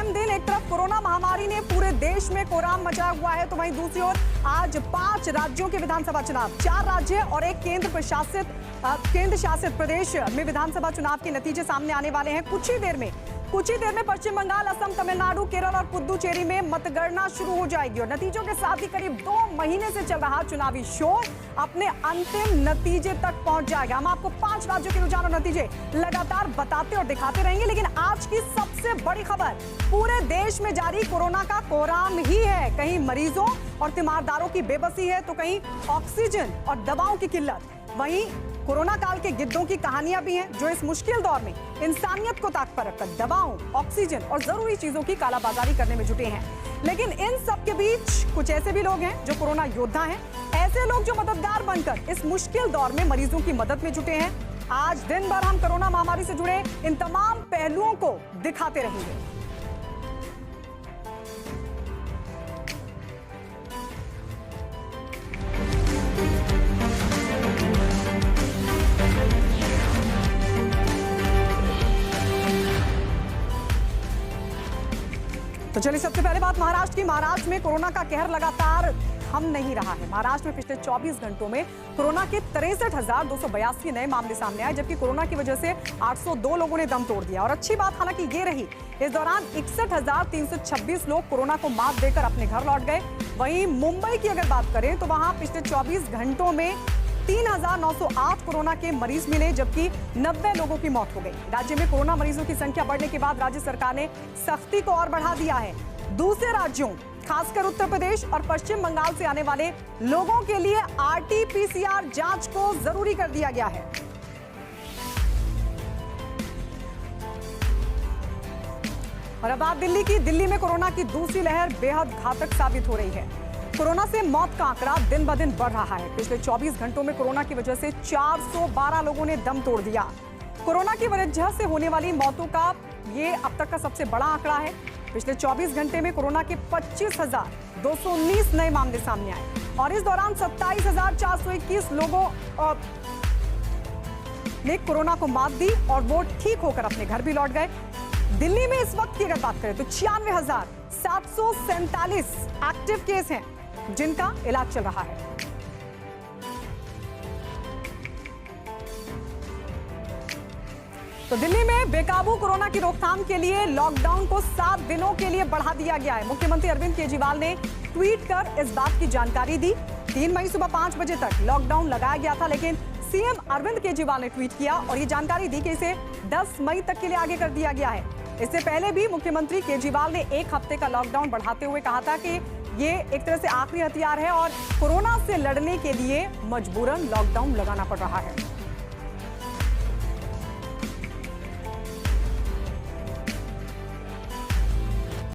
अहम दिन। एक तरफ कोरोना महामारी ने पूरे देश में कोहराम मचाया हुआ है, तो वहीं दूसरी ओर आज 5 राज्यों के विधानसभा चुनाव, 4 राज्य और एक केंद्र शासित प्रदेश में विधानसभा चुनाव के नतीजे सामने आने वाले हैं। कुछ ही देर में पश्चिम बंगाल, असम, तमिलनाडु, केरल और पुद्दुचेरी में मतगणना शुरू हो जाएगी और नतीजों के साथ ही करीब 2 महीने से चल रहा चुनावी शोर अपने अंतिम नतीजे तक पहुंच जाएगा। हम आपको 5 राज्यों के रुझान और नतीजे लगातार बताते और दिखाते रहेंगे, लेकिन आज की सबसे बड़ी खबर पूरे देश में जारी कोरोना का कोहराम ही है। कहीं मरीजों और तीमारदारों की बेबसी है, तो कहीं ऑक्सीजन और दवाओं की किल्लत। वहीं कोरोना काल के गिद्धों की कहानियां भी हैं, जो इस मुश्किल दौर में इंसानियत को ताक पर रखकर दवाओं, ऑक्सीजन और जरूरी चीजों की कालाबाजारी करने में जुटे हैं। लेकिन इन सब के बीच कुछ ऐसे भी लोग हैं जो कोरोना योद्धा हैं, ऐसे लोग जो मददगार बनकर इस मुश्किल दौर में मरीजों की मदद में जुटे हैं। आज दिन भर हम कोरोना महामारी से जुड़े इन तमाम पहलुओं को दिखाते रहेंगे। तो चलिए सबसे पहले बात महाराष्ट्र की। महाराष्ट्र में कोरोना का कहर लगातार थम नहीं रहा है। महाराष्ट्र में पिछले 24 घंटों में कोरोना के 63,282 नए मामले सामने आए, जबकि कोरोना की वजह से 802 लोगों ने दम तोड़ दिया। और अच्छी बात हालांकि ये रही, इस दौरान 61,326 लोग कोरोना को मात देकर अपने घर लौट गए। वहीं मुंबई की अगर बात करें तो वहां पिछले 24 घंटों में 3,908 कोरोना के मरीज मिले, जबकि 90 लोगों की मौत हो गई। राज्य में कोरोना मरीजों की संख्या बढ़ने के बाद राज्य सरकार ने सख्ती को और बढ़ा दिया है। दूसरे राज्यों, खासकर उत्तर प्रदेश और पश्चिम बंगाल से आने वाले लोगों के लिए RT-PCR जांच को जरूरी कर दिया गया है। और अब बात दिल्ली की। दिल्ली में कोरोना की दूसरी लहर बेहद घातक साबित हो रही है। कोरोना से मौत का आंकड़ा दिन ब दिन बढ़ रहा है। पिछले 24 घंटों में कोरोना की वजह से 412 लोगों ने दम तोड़ दिया। कोरोना की वजह से होने वाली मौतों का ये अब तक का सबसे बड़ा आंकड़ा है। पिछले 24 घंटे में कोरोना के 25,219 नए मामले सामने आए और इस दौरान 27,421 लोगों ने कोरोना को मात दी और वो ठीक होकर अपने घर भी लौट गए। दिल्ली में इस वक्त की अगर बात करें तो 96,747 एक्टिव केस हैं जिनका इलाज चल रहा है। तो दिल्ली में बेकाबू कोरोना की रोकथाम के लिए लॉकडाउन को 7 दिनों के लिए बढ़ा दिया गया है। मुख्यमंत्री अरविंद केजरीवाल ने ट्वीट कर इस बात की जानकारी दी। 3 मई सुबह 5 बजे तक लॉकडाउन लगाया गया था, लेकिन सीएम अरविंद केजरीवाल ने ट्वीट किया और ये जानकारी दी कि इसे 10 मई तक के लिए आगे कर दिया गया है। इससे पहले भी मुख्यमंत्री केजरीवाल ने 1 हफ्ते का लॉकडाउन बढ़ाते हुए कहा था कि ये एक तरह से आखिरी हथियार है और कोरोना से लड़ने के लिए मजबूरन लॉकडाउन लगाना पड़ रहा है।